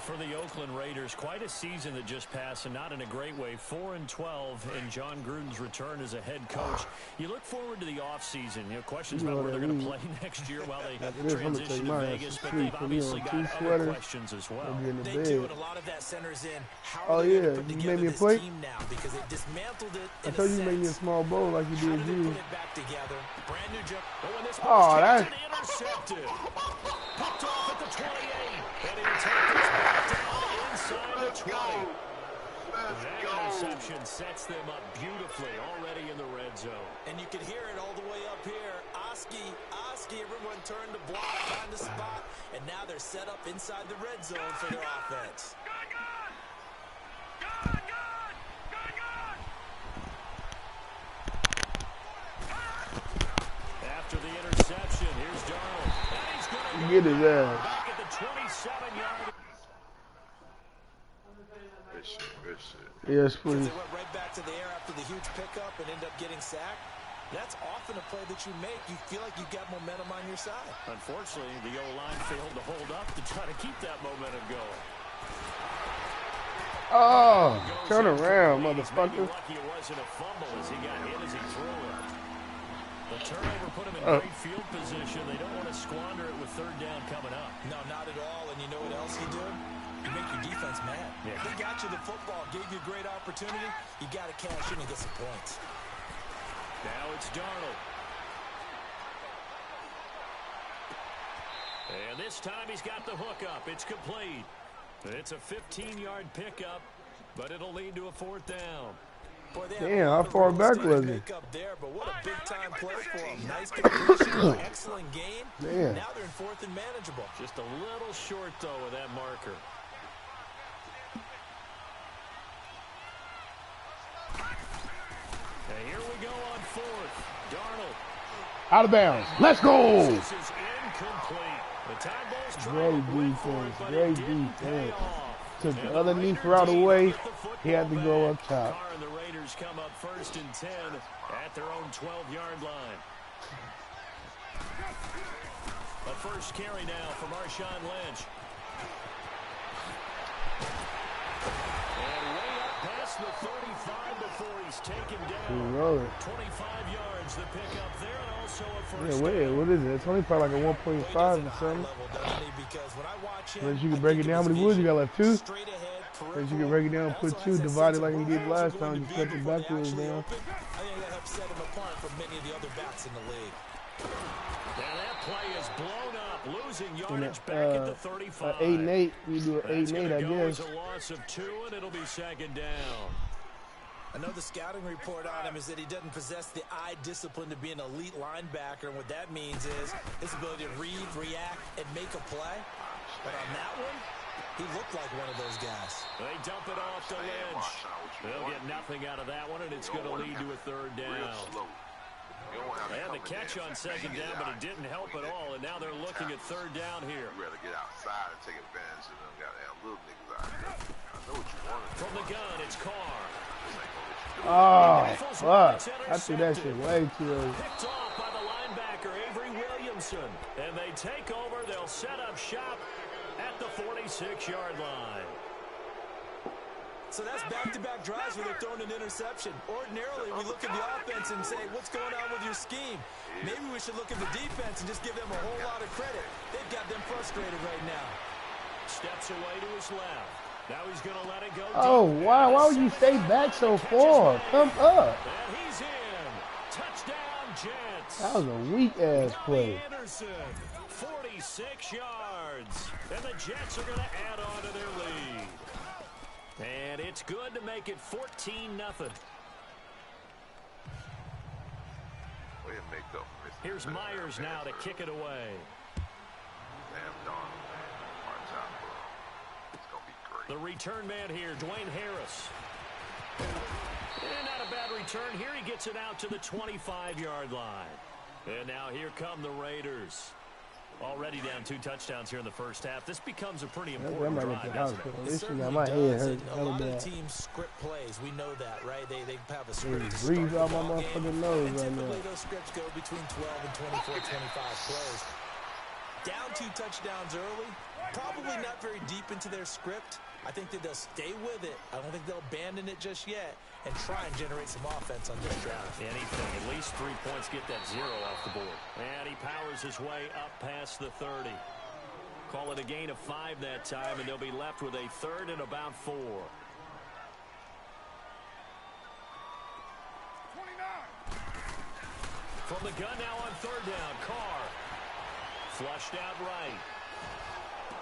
For the Oakland Raiders, quite a season that just passed, and not in a great way. 4-12 in John Gruden's return as a head coach. You look forward to the offseason. Questions about where they're going to play next year while they transition to Vegas, but they've obviously got other questions as well. They do, and a lot of that centers in how oh, they yeah. put You together made me a this plate? team now, because they dismantled it in I told you a to make me a sense. small bowl like you How did do they you. put it back together? Brand new jump. But when this Oh, that's... intercepted. Picked off at the 28. And he'll take this back down inside the 20. That interception sets them up beautifully already in the red zone. And you can hear it all the way up here. Oski, everyone turned to block, find the spot, and now they're set up inside the red zone for their offense. After the interception, here's Darnold. And he's going to Get his ass. back at the 27-yard. Good shit. Yes, Because please. they went right back to the air after the huge pickup and end up getting sacked. That's often a play that you make. You feel like you've got momentum on your side. Unfortunately, the O-line failed to hold up to try to keep that momentum going. Oh, turn around, Maybe motherfucker. lucky it wasn't a fumble as he got hit as he threw it. The turnover put him in great field position. They don't want to squander it with third down coming up. No, not at all. And you know what else you do? You make your defense mad. Yeah. They got you the football, gave you a great opportunity. You got to cash in and get some points. Now it's Darnold. And this time he's got the hook up. It's complete. It's a 15-yard pickup, but it'll lead to a fourth down. Boy, Damn, how far back was he? There, but what a big-time play for him. Nice completion, excellent game. Damn. Now they're in fourth and manageable. Just a little short, though, of that marker. And here we go on fourth. Darnold. Out of bounds. Let's go. This is incomplete. The tag ball's trying Great to win for it, defense. but Great it didn't pay defense. off. Took And the other Raider knee route team away. get the He had to football go back. up top. Carr and the Raiders come up 1st and 10 at their own 12-yard line. A first carry now for Marshawn Lynch. And way up past the 35 before he's taken down. Rolling. 25 yards the pickup there, and also a Yeah, first wait, down. what is it? It's only probably like a 1.5 or something. Unless you can break it down. How many woods you got left? 2? Unless you can break it down, put 2, divide it like you did last time. You cut the backwards down. I think that helps set him apart from many of the other backs in the league. Now that play is blown up, losing yardage back at the 35. 8 and 8. You do an 8 and 8, I guess. It's a loss of 2, and it'll be second down. I know the scouting report on him is that he doesn't possess the eye discipline to be an elite linebacker, and what that means is his ability to read, react, and make a play. But on that one, he looked like one of those guys. They dump it off to Lynch. They'll get nothing out of that one, and it's going to lead to a third down. They had the catch on second down, but it didn't help at all, and now they're looking at third down here. You rather get outside and take advantage of them goddamn little niggas out there. I know what you wanted. From the gun, it's Carr. Oh, fuck. I threw that shit way too early. Picked off by the linebacker, Avery Williamson. And they take over. They'll set up shop at the 46-yard line. So that's back-to-back drives where they're throwing an interception. Ordinarily, we look at the offense and say, what's going on with your scheme? Maybe we should look at the defense and just give them a whole lot of credit. They've got them frustrated right now. Steps away to his left. Now he's going to let it go. Oh, wow. Why would you stay back so far? Come up. And he's in. Touchdown, Jets. That was a weak-ass play. Anderson, 46 yards. And the Jets are going to add on to their lead. And it's good to make it 14-0. Here's Myers now to kick it away. The return man here, Dwayne Harris. And not a bad return. Here he gets it out to the 25-yard line. And now here come the Raiders. Already down 2 touchdowns here in the first half. This becomes a pretty important drive, doesn't it? This shit got my head hurt. A lot of the teams script plays. We know that, right? They have a script. Breathe out my motherfucking nose right now. Typically, those scripts go between 12 and 24, 25 plays. Down 2 touchdowns early, probably not very deep into their script. I think that they'll stay with it. I don't think they'll abandon it just yet and try and generate some offense on this drive. Anything, at least 3 points, get that 0 off the board. And he powers his way up past the 30. Call it a gain of 5 that time, and they'll be left with a 3rd and about 4. From the gun now on 3rd down, Carr. Flushed out right.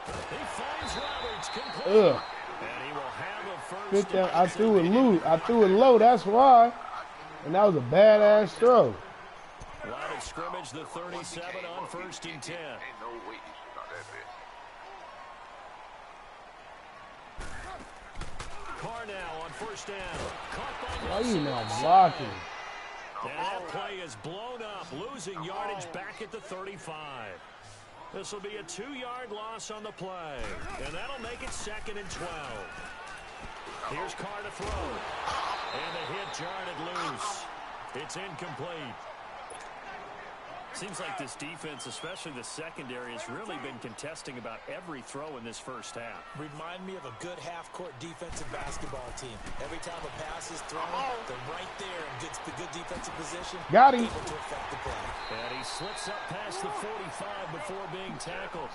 He finds Roberts complete. And he will have a first down. I threw it low. I threw it low, that's why. And that was a badass throw. Line of scrimmage, the 37 on 1st and 10. Ain't no way he shot that bit. Carr now on 1st down. Caught by Why are you Nelson. not blocking? And that play is blown up, losing yardage back at the 35. This will be a 2-yard loss on the play, and that'll make it 2nd and 12. Here's Carr to throw, and the hit jarred it loose. It's incomplete. Seems like this defense, especially the secondary, has really been contesting about every throw in this first half. Remind me of a good half-court defensive basketball team. Every time a pass is thrown, they're right there in good defensive position. Got him. Able to affect the play. And he slips up past the 45 before being tackled.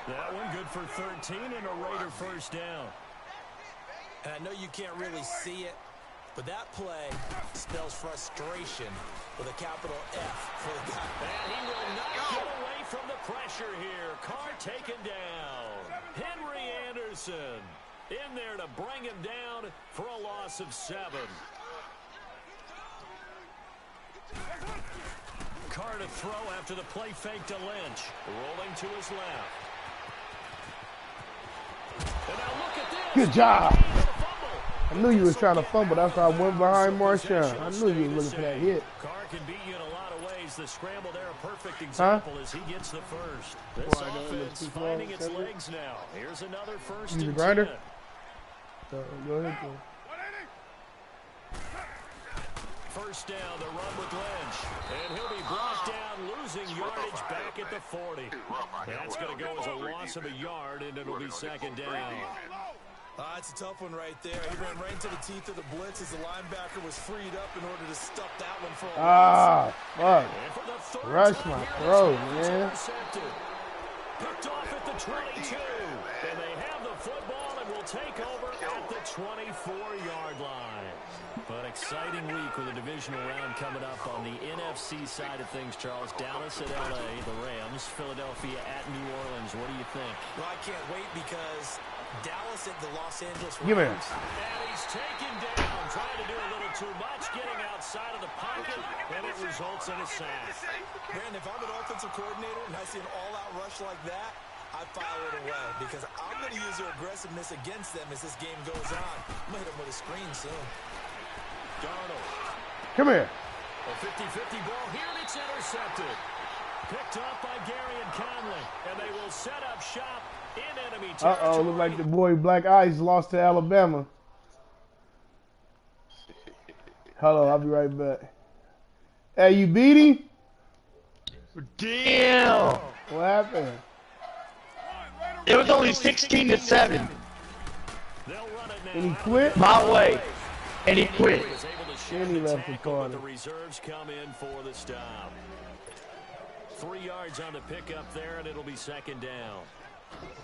That one good for 13 and a Raider first down. And I know you can't really see it, but that play spells frustration with a capital F for the guy. And he will not get away from the pressure here. Carr taken down. Henry Anderson in there to bring him down for a loss of 7. Carr to throw after the play fake to Lynch. Rolling to his left. And now look at this. Good job. I knew you was trying to fumble. That's why I went behind Marshawn. I knew you was looking for that hit. Carr can beat you in a lot of ways. The scramble there, a perfect example as he gets the first. This offense finding its legs now. Here's another first He's a and grinder. 10. Go ahead. First down, the run with Lynch. And he'll be brought down, losing yardage back at the 40. That's going to go as a loss of a yard, and it'll be 2nd down. It's a tough one right there. He ran right into the teeth of the blitz as the linebacker was freed up in order to stuff that one for a loss. Fuck. Rush my throat, man. Picked off at the 22. And they have the football and will take over at the 24-yard line. But exciting week with a divisional round coming up on the NFC side of things, Charles. Dallas at L.A., the Rams, Philadelphia at New Orleans. What do you think? Well, I can't wait because Dallas at the Los Angeles Rams. Give me. And he's taken down, trying to do a little too much, getting outside of the pocket, and it results in a sack. Brandon, if I'm an offensive coordinator and I see an all-out rush like that, I file it away because I'm going to use their aggressiveness against them as this game goes on. I'm going to hit them with a screen soon. Darnold. Come here. A 50-50 ball here, and it's intercepted. Picked up by Gary and Conley, and they will set up shop in enemy territory. Uh-oh, look like the boy Black Ice lost to Alabama. Hello, I'll be right back. Hey, you beat him? Damn! What happened? It was only 16-7. And he quit? My way. And he quit. And he left the corner. The reserves come in for the stop. 3 yards on the pickup there, and it'll be 2nd down.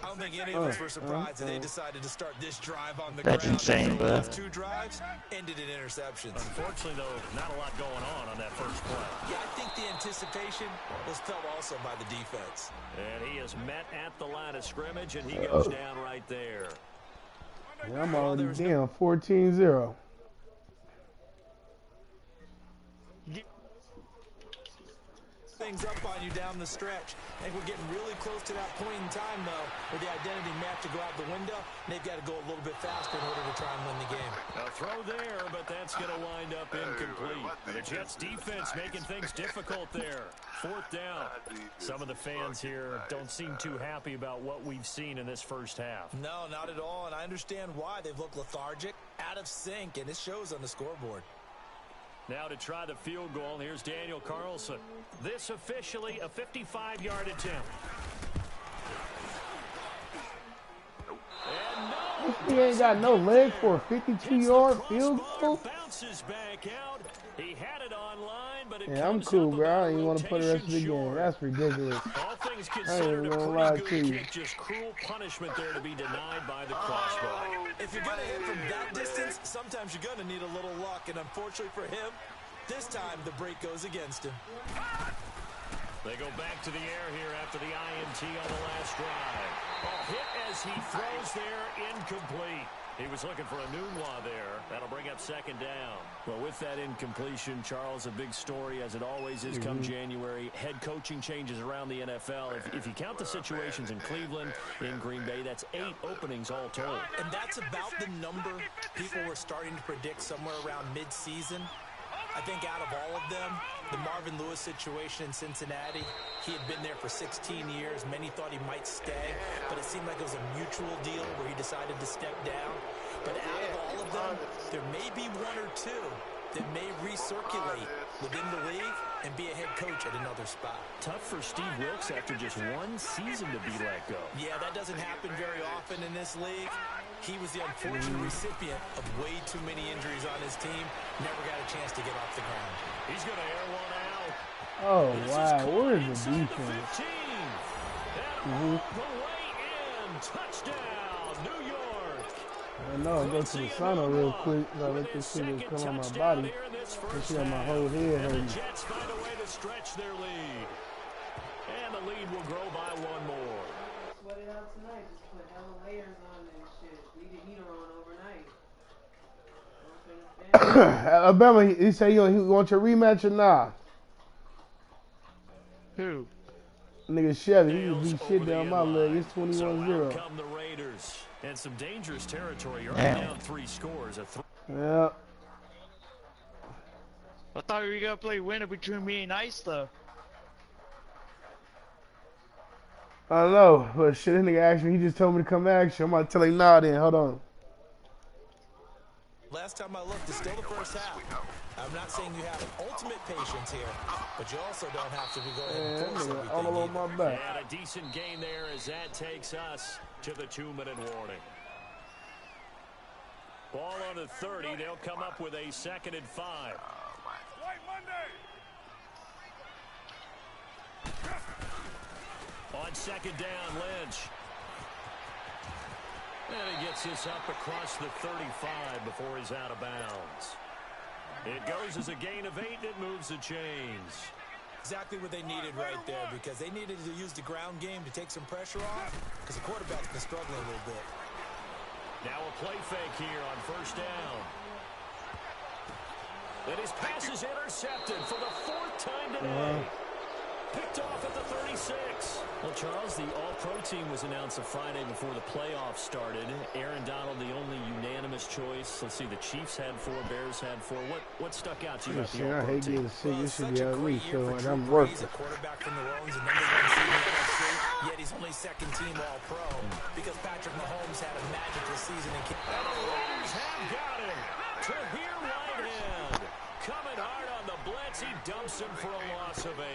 I don't think any of us were surprised that they decided to start this drive on the That's ground. insane, The bro. last 2 drives ended in interceptions. Unfortunately, though, not a lot going on that first play. Yeah, I think the anticipation was felt also by the defense. And he is met at the line of scrimmage, and he goes down right there. Yeah, I'm already down 14-0. Things up on you down the stretch. I think we're getting really close to that point in time, though, where the identity map to go out the window, and they've got to go a little bit faster in order to try and win the game. A throw there, but that's going to wind up incomplete. The Jets defense making things difficult there. 4th down. Some of the fans here don't seem too happy about what we've seen in this first half. No, not at all, and I understand why. They've looked lethargic, out of sync, and it shows on the scoreboard. Now to try the field goal, here's Daniel Carlson. This officially a 55-yard attempt. He ain't got no leg for a 52-yard field goal. Bounces back out. He had it online, but it Yeah, I'm cool, bro. I don't even want to play the rest of the game. That's ridiculous. All things I ain't considered, even a gonna lie pretty to good you. kick. Just cruel punishment there to be denied by the crossbar. If you're going to hit from that distance, sometimes you're going to need a little luck. And unfortunately for him, this time the break goes against him. They go back to the air here after the INT on the last drive. Hit as he throws there, incomplete. He was looking for a Nunwa there. That'll bring up second down. Well, with that incompletion, Charles, a big story, as it always is come January. Head coaching changes around the NFL. If you count the situations in Cleveland, in Green Bay, that's 8 openings all told. And that's about the number people were starting to predict somewhere around mid-season. I think out of all of them, the Marvin Lewis situation in Cincinnati, he had been there for 16 years. Many thought he might stay, but it seemed like it was a mutual deal where he decided to step down. But out of all of them, there may be 1 or 2 that may recirculate within the league and be a head coach at another spot. Tough for Steve Wilkes after just 1 season to be let go. Yeah, that doesn't happen very often in this league. He was the unfortunate recipient of way too many injuries on his team. Never got a chance to get off the ground. He's going to air one out. Oh, wow. Where is the defense? The way in. Touchdown, New York. I know. Go to the sauna real quick. I let this shit just come on my body. This shit on my whole head hurting. The Jets find a way to stretch their lead. And the lead will grow by 1 more. Sweat it out tonight. Just put hella layers on and shit. Leave the heater on overnight. Alabama, he said he want your rematch or nah? Who? Nigga Chevy, he just beat shit down my leg. It's 21-0. Come the Raiders. And some dangerous territory. You're already down 3 scores. Yeah. I thought we were gonna play winner between me and Ice though. I don't know, but shit, this nigga asked me. He just told me to come ask you. I'm about to tell him nah then. Hold on. Last time I looked, it's still the first half. I'm not saying you have ultimate patience here, but you also don't have to be going and force everything. All over my back. And a decent gain there as that takes us to the 2-minute warning. Ball on the 30. They'll come up with a 2nd and 5. On 2nd down, Lynch. And he gets this up across the 35 before he's out of bounds. It goes as a gain of 8, and it moves the chains. Exactly what they needed right there, because they needed to use the ground game to take some pressure off, because the quarterback's been struggling a little bit. Now a play fake here on 1st down. And his pass is intercepted for the 4th time today. Picked off at the 36. Well, Charles, the All-Pro team was announced the Friday before the playoffs started. Aaron Donald, the only unanimous choice. Let's see, the Chiefs had 4, Bears had 4. What stuck out to you about the I All-Pro hate team? getting sick. This should be Such a out of me, great so year like for I'm Drew working. Brees, a quarterback from New Orleans, and #1 seed in the NFC, yet he's only 2nd team All-Pro because Patrick Mahomes had a magical season in And the Raiders have got him. To here right hand. Coming hard on the blitz. He dumps him for a loss of 8.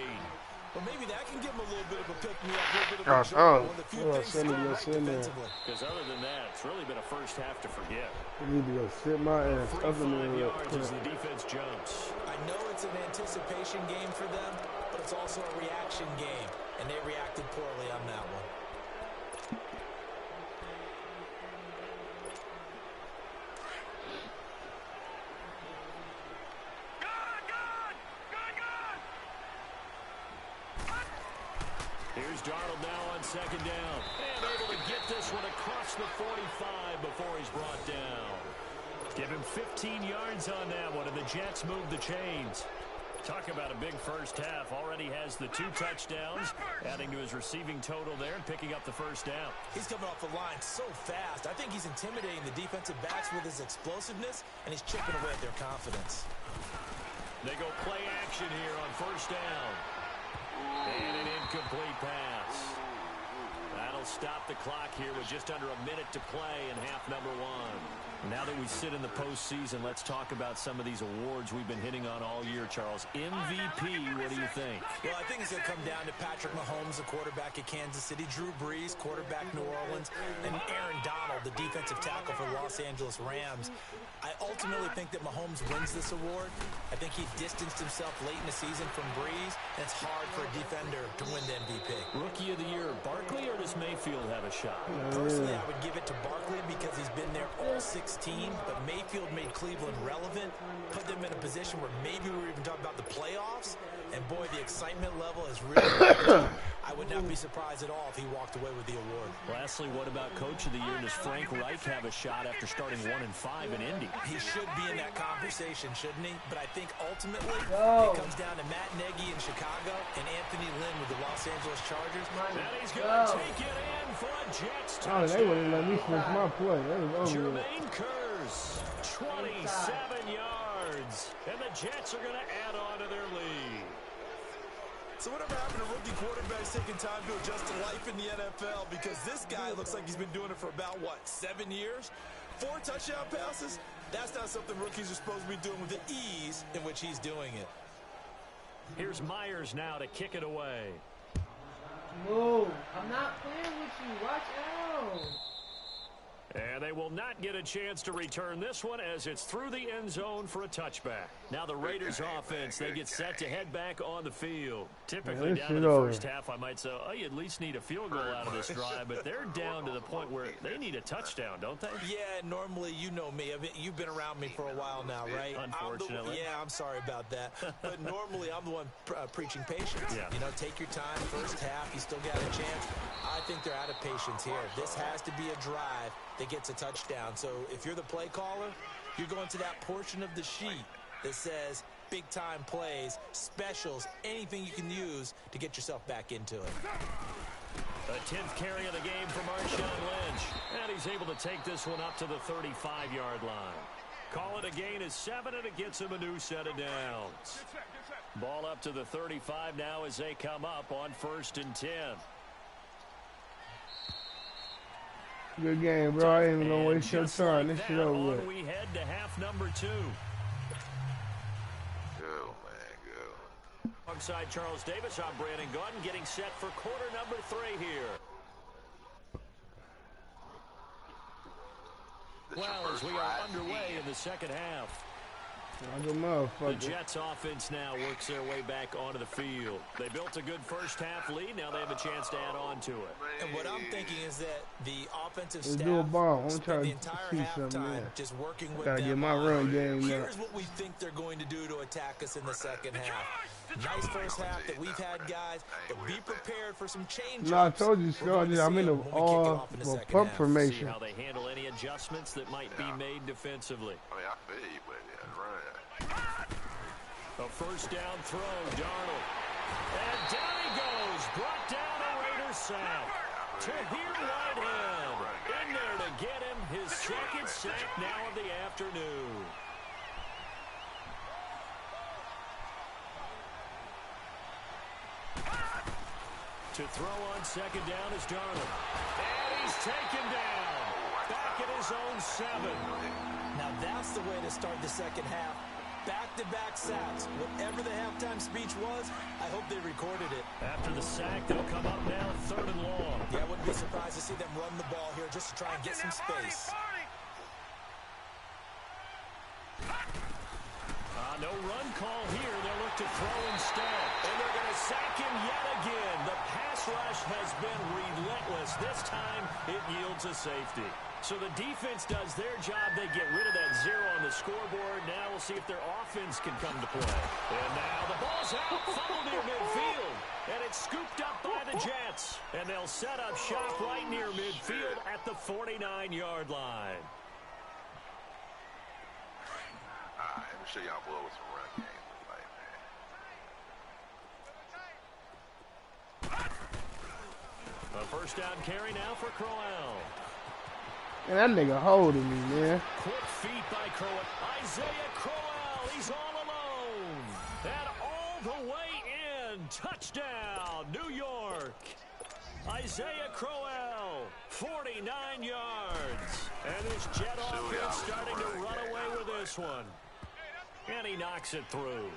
Well, maybe that can give him a little bit of a pick-me-up, a little bit of a Gosh, jolt. One of the few things send he's it, done go right send it. defensively. Because other than that, it's really been a first half to forget. I need to go sit my ass up in 5 there. yards as the defense jumps. I know it's an anticipation game for them, but it's also a reaction game, and they reacted poorly on that one. Here's Darnold now on 2nd down. And able to get this one across the 45 before he's brought down. Give him 15 yards on that one, and the Jets move the chains. Talk about a big first half. Already has the 2 touchdowns, adding to his receiving total there and picking up the 1st down. He's coming off the line so fast. I think he's intimidating the defensive backs with his explosiveness, and he's chipping away at their confidence. They go play action here on 1st down. And an incomplete pass. That'll stop the clock here with just under a minute to play in half number one. Now that we sit in the postseason, let's talk about some of these awards we've been hitting on all year, Charles. MVP, what do you think? Well, I think it's going to come down to Patrick Mahomes, the quarterback at Kansas City, Drew Brees, quarterback New Orleans, and Aaron Donald, the defensive tackle for the Los Angeles Rams. I ultimately think that Mahomes wins this award. I think he distanced himself late in the season from Brees, and it's hard for a defender to win the MVP. Rookie of the year, Barkley, or does Mayfield have a shot? Personally, I would give it to Barkley because he's been there all 16, but Mayfield made Cleveland relevant, put them in a position where maybe we were even talking about the playoffs, and boy, the excitement level is really I would not be surprised at all if he walked away with the award. Lastly, what about Coach of the Year? Does Frank Reich have a shot after starting 1-5 in Indy? He should be in that conversation, shouldn't he? But I think ultimately it comes down to Matt Nagy in Chicago and Anthony Lynn with the Los Angeles Chargers. And he's going to take it in for a Jets touchdown. Oh, they wouldn't let me finish my play. That was over. Jermaine Kearse, 27 yards. And the Jets are going to add on to their lead. So whatever happened to rookie quarterbacks taking time to adjust to life in the NFL? Because this guy looks like he's been doing it for about, what, 7 years? 4 touchdown passes? That's not something rookies are supposed to be doing with the ease in which he's doing it. Here's Myers now to kick it away. Move. I'm not playing with you. Watch out. And they will not get a chance to return this one as it's through the end zone for a touchback. Now the Raiders offense, they get set to head back on the field. Typically down in the first half, I might say, oh, you at least need a field goal out of this drive, but they're down to the point where they need a touchdown, don't they? Yeah, normally, you know me. I mean, you've been around me for a while now, right? Unfortunately. I'm sorry about that. But normally, I'm the one preaching patience. Yeah. You know, take your time. First half, you still got a chance. I think they're out of patience here. This has to be a drive that gets a touchdown. So if you're the play caller, you're going to that portion of the sheet that says big-time plays, specials, anything you can use to get yourself back into it. The 10th carry of the game for Marshawn Lynch. And he's able to take this one up to the 35-yard line. Call it a gain of 7, and it gets him a new set of downs. Ball up to the 35 now as they come up on 1st and 10. Good game, bro. I ain't even gonna waste your time. This shit over with. We head to half number 2. Go, man, go. Alongside Charles Davis, I'm Brandon Gunn, getting set for quarter number 3 here. Well, as we are underway in the second half. The Jets offense now works their way back onto the field. They built a good first half lead. Now they have a chance to add on to it. And what I'm thinking is that the offensive Let's staff do a ball. I'm spent trying the to entire see something halftime there. just working with Gotta them. get my run game now. Here's what we think they're going to do to attack us in the second half. Nice first half that we've had, guys, but be prepared for some change. No, I told you, Scott. I'm in the pump formation. See how they handle any adjustments that might be made defensively. I mean, I feel you, but yeah, run. A first down throw, Darnold. And down he goes. Brought down a Raiders sack. Tahir Whitehead in there to get him his second sack now of the afternoon. To throw on second down is Darnold. And he's taken down. Back at his own 7. Now that's the way to start the second half. Back-to-back sacks. Whatever the halftime speech was, I hope they recorded it. After the sack, they'll come up now 3rd and long. Yeah, I wouldn't be surprised to see them run the ball here just to try and get some space. No run call here. They'll look to throw instead. And they're going to sack him yet again. The pass rush has been relentless. This time, it yields a safety. So the defense does their job. They get rid of that 0 on the scoreboard. Now we'll see if their offense can come to play. And now the ball's out, funneled near midfield. And it's scooped up by the Jets. And they'll set up shop right near midfield at the 49-yard line. Let me show y'all boy what some run game look like, man. A first down carry now for Crowell. And that nigga holding me, man. Quick feet by Crowell. Isaiah Crowell, he's all alone. And all the way in. Touchdown, New York. Isaiah Crowell 49 yards. And this Jet offense starting to run away with this one. And he knocks it through.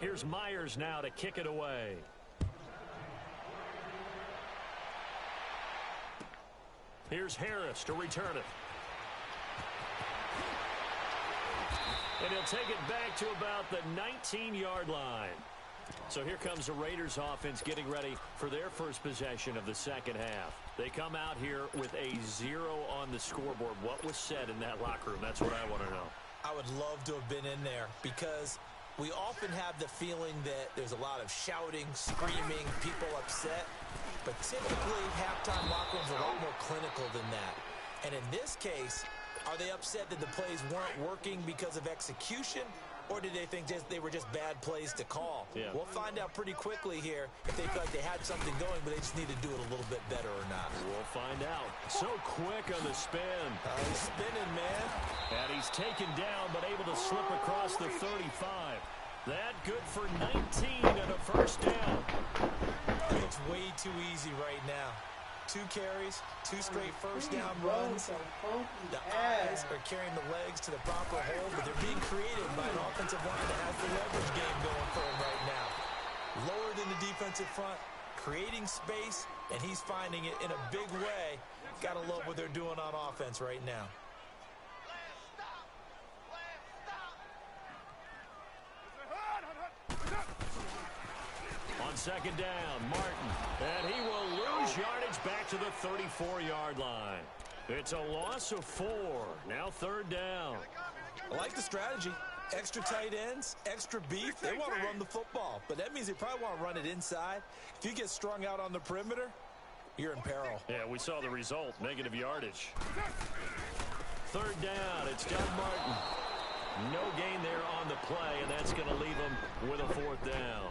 Here's Myers now to kick it away. Here's Harris to return it. And he'll take it back to about the 19-yard line. So here comes the Raiders offense getting ready for their first possession of the second half. They come out here with a 0 on the scoreboard. What was said in that locker room? That's what I want to know. I would love to have been in there because we often have the feeling that there's a lot of shouting, screaming, people upset. But typically, halftime locker rooms are a lot more clinical than that. And in this case, are they upset that the plays weren't working because of execution? Or did they think they were just bad plays to call? Yeah. We'll find out pretty quickly here if they feel like they had something going, but they just need to do it a little bit better or not. We'll find out. So quick on the spin. He's spinning, man. And he's taken down, but able to slip across the 35. That good for 19 and a first down. It looks way too easy right now. 2 carries, 2 straight first down runs. The eyes are carrying the legs to the proper hole, but they're being created by an offensive line that has the leverage game going for him right now. Lower than the defensive front, creating space, and he's finding it in a big way. Gotta love what they're doing on offense right now. On second down, Martin. And he will lose yardage back to the 34-yard line. It's a loss of 4. Now third down. I like the strategy. Extra tight ends, extra beef. They want to run the football, but that means they probably want to run it inside. If you get strung out on the perimeter, you're in peril. Yeah, we saw the result. Negative yardage. Third down. It's Doug Martin. No gain there on the play, and that's going to leave him with a 4th down.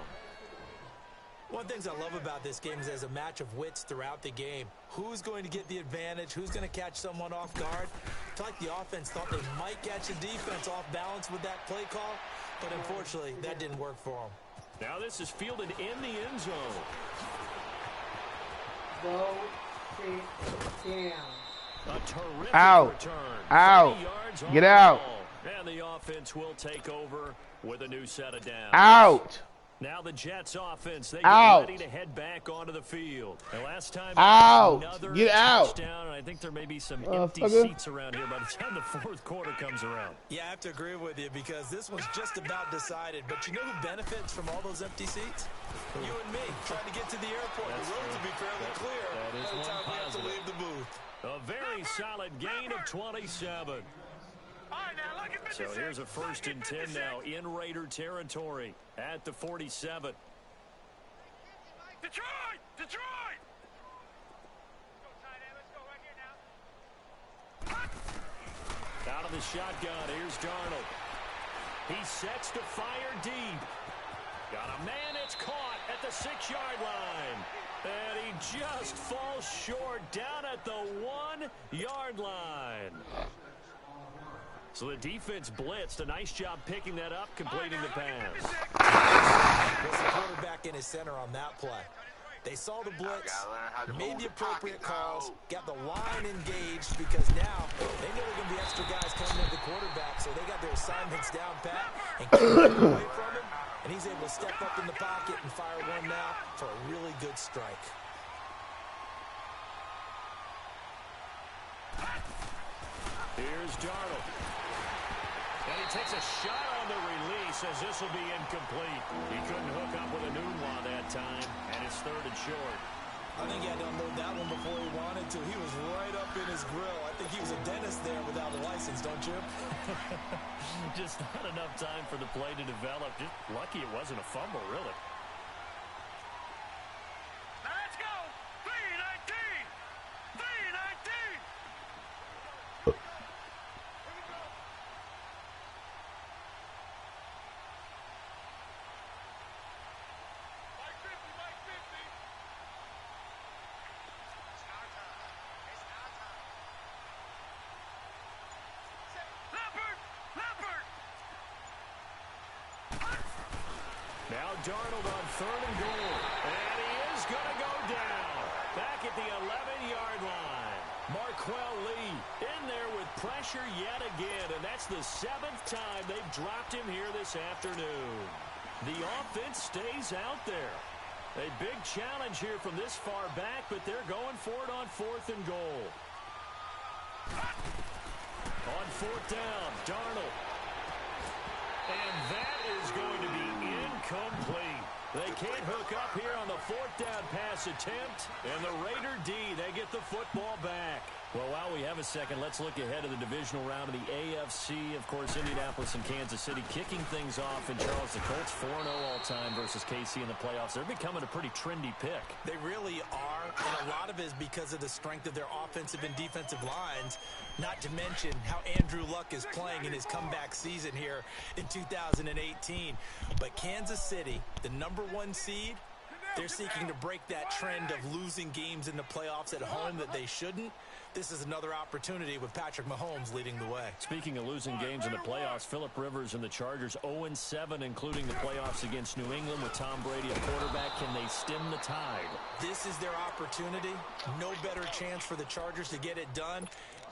One of the things I love about this game is there's a match of wits throughout the game. Who's going to get the advantage? Who's going to catch someone off guard? I feel like the offense thought they might catch the defense off balance with that play call, but unfortunately, that didn't work for them. Now this is fielded in the end zone. Go sit down. A terrific Out. return. Out. 30 yards on Get the out. ball. And the offense will take over with a new set of downs. Out. Now the Jets offense, they Out. get ready to head back onto the field. The last time, Out. another Get out. touchdown, and I think there may be some empty fucker. seats around here by the time the 4th quarter comes around. Yeah, I have to agree with you because this one's just about decided. But you know who benefits from all those empty seats? You and me, trying to get to the airport. That's the roads true. will be fairly clear that is by the one time we have to positive. leave the booth. A very solid gain of 27. So here's a 1st and 10 now in Raider territory at the 47. Detroit! Detroit! Out of the shotgun, here's Darnold. He sets to fire deep. Got a man, it's caught at the 6-yard line. And he just falls short down at the 1-yard line. So the defense blitzed. A nice job picking that up, completing the pass. Was the quarterback in his center on that play. They saw the blitz, made the appropriate calls, got the line engaged because now they know there are going to be extra guys coming at the quarterback, so they got their assignments down pat and keep it away from him, and he's able to step up in the pocket and fire one now for a really good strike. Here's Darnold. And he takes a shot on the release as this will be incomplete. He couldn't hook up with a Nunwa that time, and it's 3rd and short. I think he had to unload that one before he wanted to. He was right up in his grill. I think he was a dentist there without a license, don't you? Just not enough time for the play to develop. Just lucky it wasn't a fumble, really. Now let's go! 319! 319! Now Darnold on 3rd and goal pressure yet again, and that's the 7th time they've dropped him here this afternoon. The offense stays out there. A big challenge here from this far back, but they're going for it on 4th and goal. On 4th down, Darnold. And that is going to be incomplete. They can't hook up here on the 4th down pass attempt. And the Raider D, they get the football back. Well, while we have a second, let's look ahead of the divisional round of the AFC. Of course, Indianapolis and Kansas City kicking things off. And Charles, the Colts 4-0 all-time versus KC in the playoffs. They're becoming a pretty trendy pick. They really are, and a lot of it is because of the strength of their offensive and defensive lines, not to mention how Andrew Luck is playing in his comeback season here in 2018. But Kansas City, the #1 seed, they're seeking to break that trend of losing games in the playoffs at home that they shouldn't. This is another opportunity with Patrick Mahomes leading the way. Speaking of losing games in the playoffs, Phillip Rivers and the Chargers 0-7, including the playoffs against New England with Tom Brady at quarterback. Can they stem the tide? This is their opportunity. No better chance for the Chargers to get it done.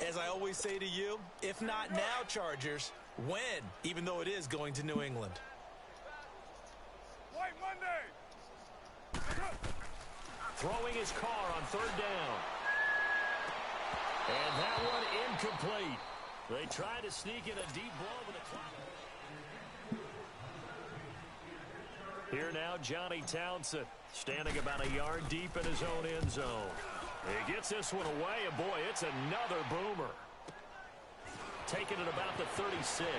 As I always say to you, if not now, Chargers, when? Even though it is going to New England. White Monday. Throwing his car on 3rd down. And that one incomplete. They try to sneak in a deep ball with a clock. Here now, Johnny Townsend, standing about a yard deep in his own end zone. He gets this one away, and boy, it's another boomer. Taking it about the 36.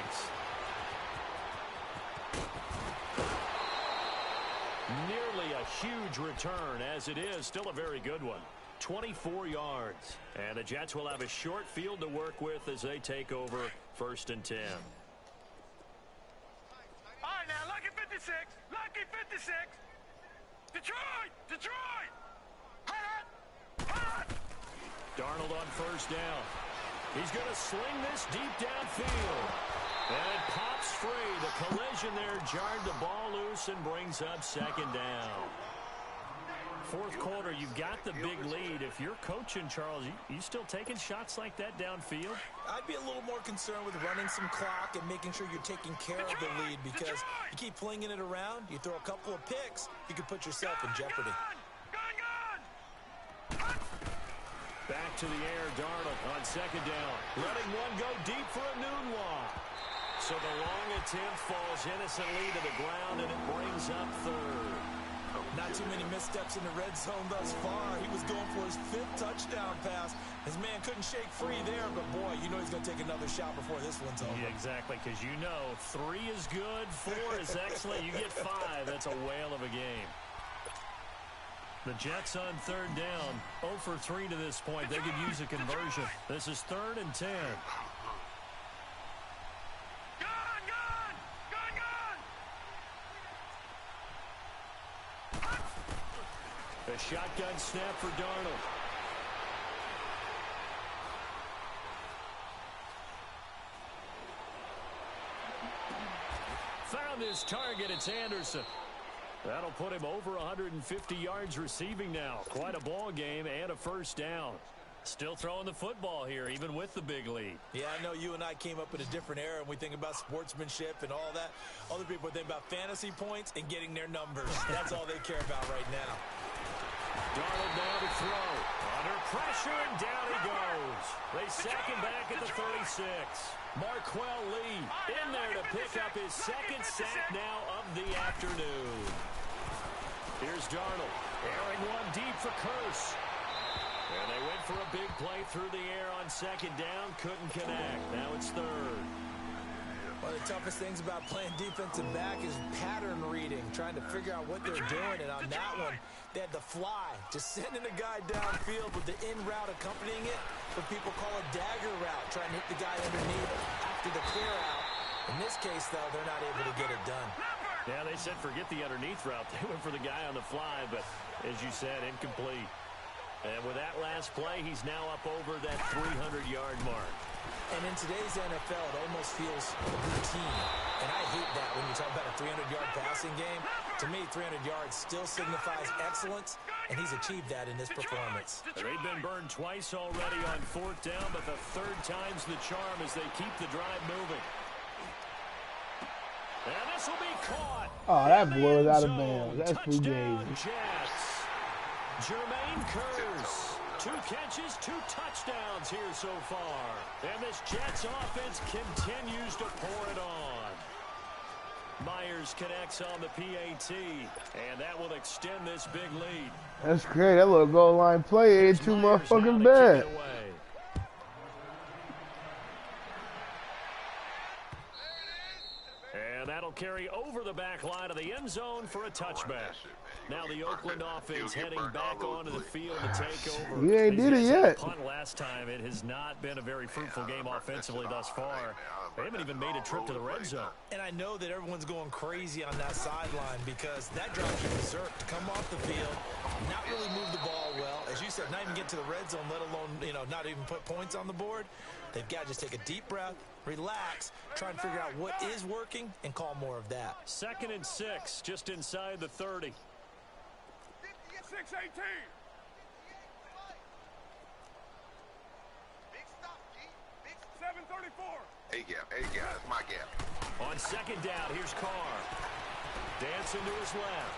Nearly a huge return, as it is still a very good one. 24 yards. And the Jets will have a short field to work with as they take over 1st and 10. All right, now, lucky 56. Lucky 56. Detroit! Detroit! Hot! Hot! Darnold on 1st down. He's going to sling this deep downfield. And it pops free. The collision there jarred the ball loose and brings up 2nd down. 4th quarter, you've got the big lead. If you're coaching, Charles, you still taking shots like that downfield? I'd be a little more concerned with running some clock and making sure you're taking care of the lead, because you keep flinging it around, you throw a couple of picks, you could put yourself in jeopardy. Back to the air, Darnold on 2nd down. Letting one go deep for a noon walk. So the long attempt falls innocently to the ground, and it brings up 3rd. Not too many missteps in the red zone thus far. He was going for his 5th touchdown pass. His man couldn't shake free there, but boy, you know he's going to take another shot before this one's over. Yeah, exactly, because you know 3 is good, 4 is excellent. You get 5. That's a whale of a game. The Jets on 3rd down, 0 for 3 to this point. They could use a conversion. This is 3rd and 10. A shotgun snap for Darnold. Found his target. It's Anderson. That'll put him over 150 yards receiving now. Quite a ball game and a 1st down. Still throwing the football here, even with the big lead. Yeah, I know you and I came up in a different era, and we think about sportsmanship and all that. Other people think about fantasy points and getting their numbers. That's all they care about right now. Darnold now to throw. Under pressure, and down he goes. They sack him back at the 36. Marquell Lee in there to pick up his 2nd sack now of the afternoon. Here's Darnold. Airing one deep for Curse. And they went for a big play through the air on 2nd down. Couldn't connect. Now it's 3rd. One of the toughest things about playing defensive back is pattern reading, trying to figure out what they're doing. And on that one, they had the fly, just sending a guy downfield with the in route accompanying it, what people call a dagger route, trying to hit the guy underneath after the clear out. In this case, though, they're not able to get it done. Yeah, they said forget the underneath route. They went for the guy on the fly, but as you said, incomplete. And with that last play, he's now up over that 300-yard mark. And in today's NFL, it almost feels routine. And I hate that when you talk about a 300-yard passing game. To me, 300 yards still signifies excellence, and he's achieved that in this performance. They've been burned twice already on 4th down, but the 3rd time's the charm as they keep the drive moving. And this will be caught. Oh, that blows out of bounds. That's Touchdown, Jets. Jermaine Curse. 2 catches, 2 touchdowns here so far. And this Jets offense continues to pour it on. Myers connects on the PAT, and that will extend this big lead. That's great. That little goal line play ain't too motherfucking bad. And that'll carry over the back line of the end zone for a touchback. Now the Oakland offense heading back onto the field to take over. He ain't did it yet. Punt last time. It has not been a very fruitful game offensively thus far. They haven't even made a trip to the red zone. And I know that everyone's going crazy on that sideline because that drives you berserk to come off the field, not really move the ball well. As you said, not even get to the red zone, let alone, not even put points on the board. They've got to just take a deep breath, relax, try and figure out what is working, and call more of that. 2nd and 6, just inside the 30. 6-18. Big stop, G. Big 734. A gap, it's my gap. On 2nd down, here's Carr. Dancing to his left.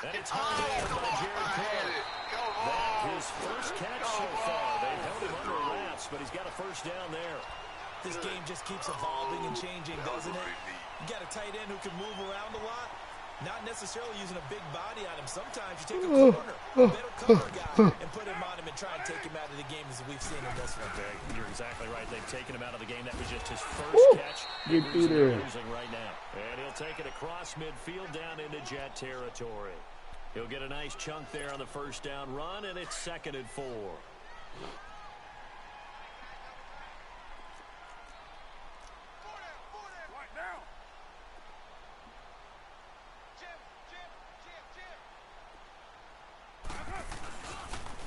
And it's hung in by Jared Carr. That's his first catch so far. They've held him under wraps, but he's got a first down there. This game just keeps evolving and changing, doesn't it? You got a tight end who can move around a lot. Not necessarily using a big body on him. Sometimes you take a corner, a better cover guy, and put him on him and try and take him out of the game as we've seen in this one. You're exactly right. They've taken him out of the game. That was just his first catch. Get through there. Losing right now. And he'll take it across midfield down into Jet territory. He'll get a nice chunk there on the first down run, and it's 2nd and 4.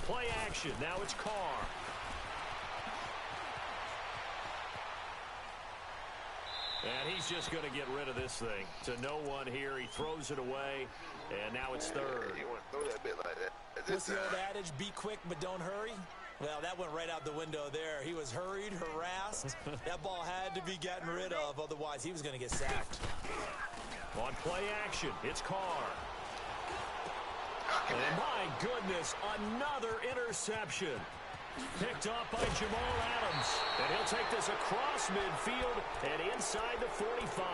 Play action. Now it's Carr. And he's just going to get rid of this thing. To no one here. He throws it away. And now it's 3rd. You want to throw that bit like that? What's the old adage? Be quick, but don't hurry. Well, that went right out the window there. He was hurried, harassed. That ball had to be gotten rid of. Otherwise, he was going to get sacked. On play action, it's Carr. And my goodness, another interception. Picked up by Jamal Adams. And he'll take this across midfield and inside the 45.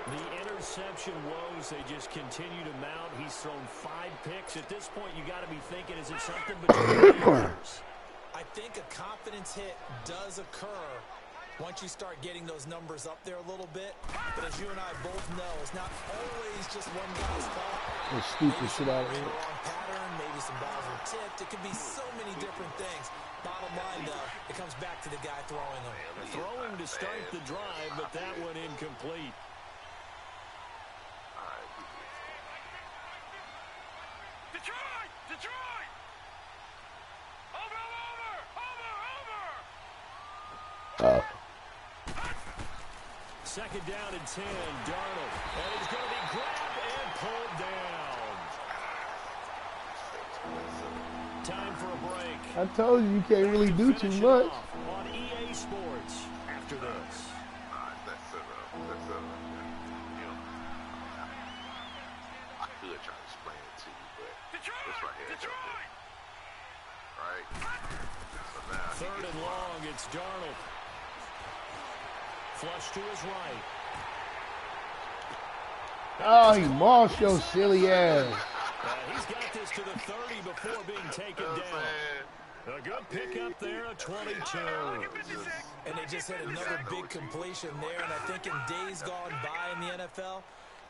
The interception woes, they just continue to mount. He's thrown 5 picks. At this point, you got to be thinking, is it something between the ears? I think a confidence hit does occur once you start getting those numbers up there a little bit. But as you and I both know, it's not always just one guy's fault. The stupid shit out of here. Wrong pattern, maybe some balls were tipped. It could be so many different things. Bottom line, though, it comes back to the guy throwing them. Throwing to start the drive, but that one incomplete. Detroit! Detroit! Over! 2nd down and 10, Darnold. And he's going to be grabbed and pulled down. Time for a break. I told you can't really do too much. On EA Sports after this. I could try to explain it to you, but it's right here. Detroit! Right? So now 3rd and long, it's Darnold. Flush to his right. Oh, he mauled your silly ass. He's got this to the 30 before being taken down. A good pickup there, a 22. And they just had another big completion there. And I think in days gone by in the NFL,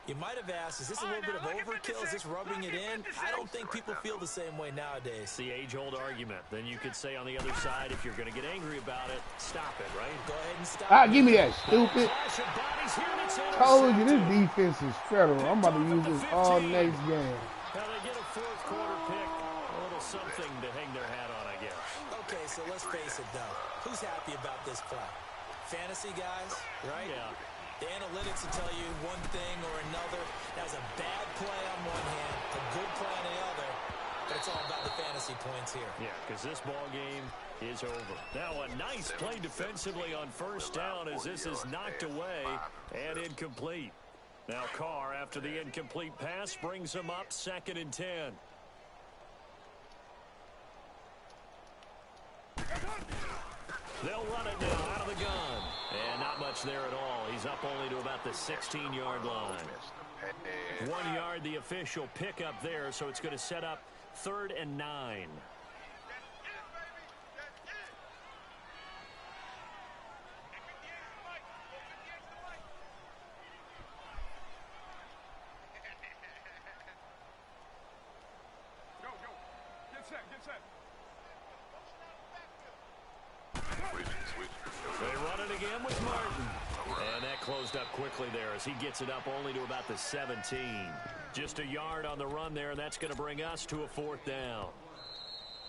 you might have asked, is this a little bit of overkill? Is this rubbing it in? I don't think people feel the same way nowadays. The age-old argument. Then you could say on the other side, if you're going to get angry about it, stop it, right? Go ahead and stop. Ah, give me that, stupid. Told you this defense is federal. I'm about to use this all next game. Now they get a 4th quarter pick. something to hang their hat on, I guess. Okay, so let's face it, though. Who's happy about this play? Fantasy guys, right? Yeah. The analytics will tell you one thing or another. That's a bad play on one hand, a good play on the other, but it's all about the fantasy points here. Yeah, because this ball game is over. Now a nice play defensively on first down as this is knocked away and incomplete. Now Carr, after the incomplete pass, brings him up 2nd and 10. They'll run it now out of the gun. And not much there at all. He's up only to about the 16-yard line. 1 yard, the official pickup there, so it's going to set up 3rd and 9. They run it again with Martin. And that closed up quickly there as he gets it up only to about the 17. Just a yard on the run there, and that's going to bring us to a 4th down.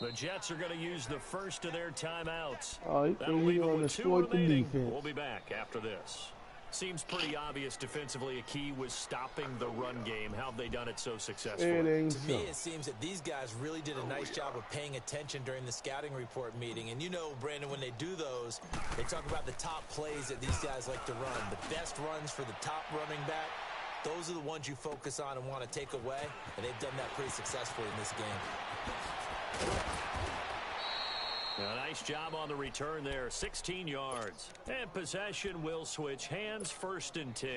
The Jets are going to use the first of their timeouts. That'll leave them with 2 remaining. We'll be back after this. Seems pretty obvious defensively a key was stopping the run game. How have they done it so successfully? To me, it seems that these guys really did a nice job of paying attention during the scouting report meeting. And you know, Brandon, when they do those, they talk about the top plays that these guys like to run. The best runs for the top running back, those are the ones you focus on and want to take away. And they've done that pretty successfully in this game. A nice job on the return there, 16 yards. And possession will switch hands, 1st and 10.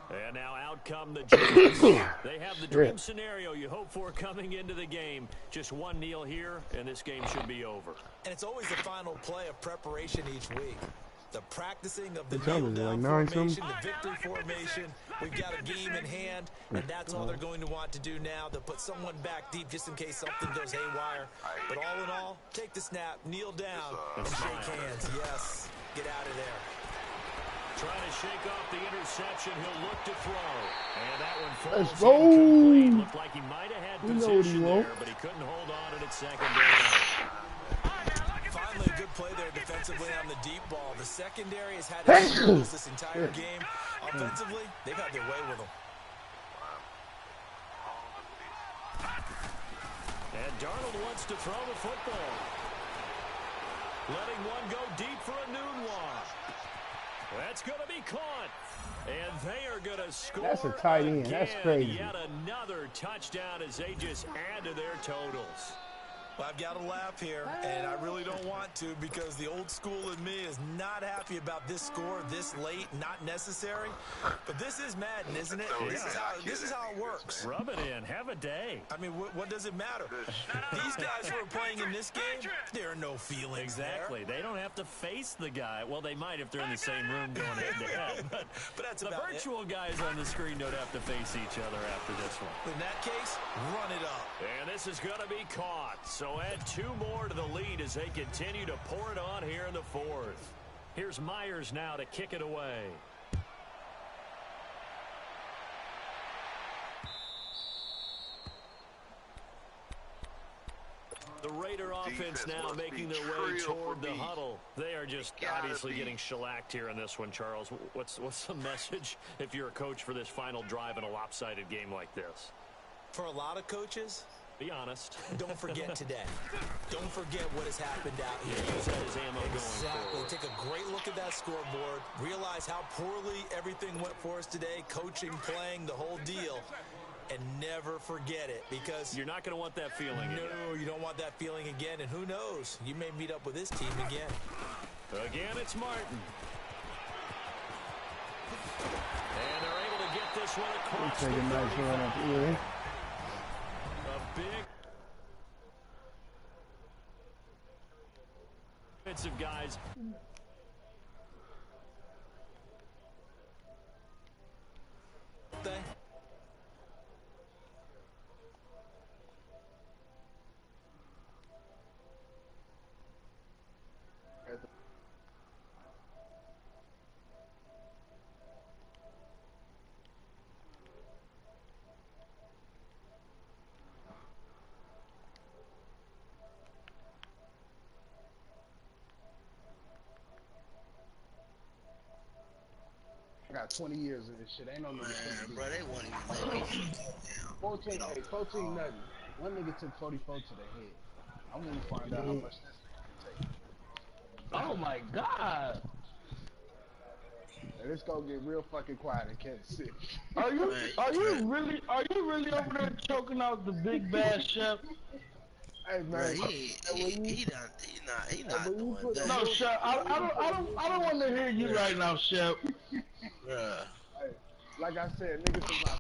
And now out come the Jets. They have the dream scenario you hope for coming into the game. Just one kneel here, and this game should be over. And it's always the final play of preparation each week. The practicing of the kneel-down formation, the victory formation. We've got a game in hand, and that's all they're going to want to do now. They'll put someone back deep just in case something goes haywire. But all in all, take the snap, kneel down, and shake hands. Yes, get out of there. Trying to shake off the interception. He'll look to throw. And that one falls Let's go. incomplete. Looked like he might have had position there, but he couldn't hold on at its 2nd down. Finally, a good play there defensively on the deep ball. The secondary has had issues this entire game. Offensively, they've had their way with them. And Darnold wants to throw the football. Letting one go deep for a noon walk. That's going to be caught. And they are going to score. That's a tight end. Again. That's crazy. Yet another touchdown as they just add to their totals. Well, I've got to laugh here, and I really don't want to because the old school in me is not happy about this score this late, not necessary. But this is Madden, isn't it? This is how it works. Rub it in. Have a day. I mean, what does it matter? These guys who are playing in this game, there are no feelings Exactly. there. They don't have to face the guy. Well, they might if they're in the same room going head-to-head. But that's the about virtual guys on the screen don't have to face each other after this one. In that case, run it up. And this is going to be caught. So add 2 more to the lead as they continue to pour it on here in the 4th. Here's Myers now to kick it away. The Raider offense now making their way toward the huddle. They are just obviously getting shellacked here in this one, Charles. What's the message if you're a coach for this final drive in a lopsided game like this? For a lot of coaches, be honest. Don't forget today. Don't forget what has happened out here. Use that as ammo going forward. Take a great look at that scoreboard. Realize how poorly everything went for us today. Coaching, playing, the whole deal. And never forget it because you're not going to want that feeling again. No, you don't want that feeling again. And who knows? You may meet up with this team again. Again, it's Martin. And they're able to get this one across. Take a nice run up here. A big defensive guys. 20 years of this shit. Ain't no nigga. Bro, they won't even let me down. 14, hey, 14 nothing. One nigga took 44 to the head. I want to find out how much this nigga can take. Oh my god. Hey, let's go get real fucking quiet in Kansas City. Are you really over there choking out the big bad chef? Hey man, Bro, he not doing that. No, Chef, I don't want to hear you right now, Chef. Bruh. Hey, like I said, niggas is not